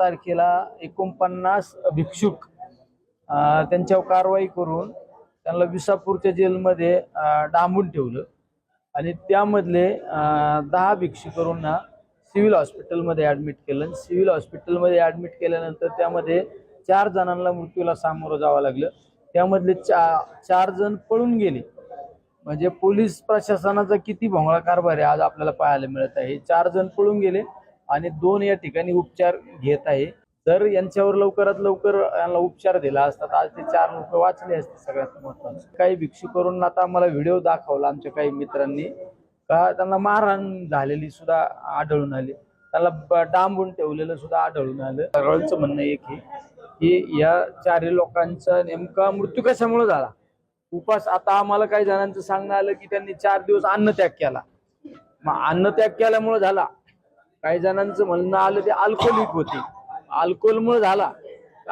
तारखेला 49 भिक्षुक त्यांच्यावर कारवाई करून त्यांना विसापूरच्या जेलमध्ये डांबून ठेवलं आणि त्यामधले 10 भिक्षुकांना सिव्हिल हॉस्पिटलमध्ये ॲडमिट केलं। सिव्हिल हॉस्पिटलमध्ये ॲडमिट केल्यानंतर त्यामध्ये 4 जणांना मृत्यूला सामोरं जावं लागलं। त्यामधले 4 जण पळून गेले। म्हणजे पोलीस प्रशासनाचा किती भोंगळा कारभार आहे आज आपल्याला पाहायला मिळत आहे। 4 जण पळून गेले आणि 2 या ठिकाणी उपचार घेत आहे। जर यांच्यावर लवकरात लवकर यांना उपचार दिला असता तर आज ते 4 लोक वाचले असते। सगळ्यात महत्त्वाचं काही भिक्षुकांना आता आम्हाला व्हिडिओ दाखवला आमच्या काही मित्रांनी का त्यांना मारहाण झालेली सुद्धा आढळून आली, त्याला डांबून ठेवलेलं सुद्धा आढळून आलं। सगळ्यांचं म्हणणं एक आहे की या 4 लोकांचा नेमका मृत्यू कशामुळे झाला। उपास आता आम्हाला काही जणांचं सांगणं आलं की त्यांनी 4 दिवस अन्नत्याग केला, मग अन्नत्याग केल्यामुळे झाला। काही जणांचं म्हणणं आलं ते अल्कोहोलिक होते, अल्कोहोलमुळे झाला,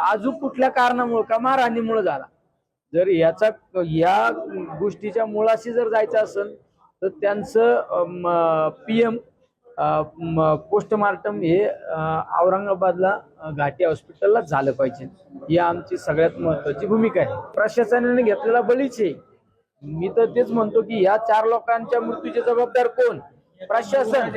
अजून कुठल्या कारणामुळे का मारहाणीमुळे झाला। जर या गोष्टीच्या मुळाशी जर जायचं असेल तर त्यांचं PM पोस्टमार्टम हे औरंगाबादला घाटी हॉस्पिटलला झालं पाहिजे। ही आमची सगळ्यात महत्त्वाची भूमिका आहे। प्रशासनाने घेतलेला बळीच आहे। मी तर तेच म्हणतो की या 4 लोकांच्या मृत्यूचे जबाबदार कोण? प्रशासन।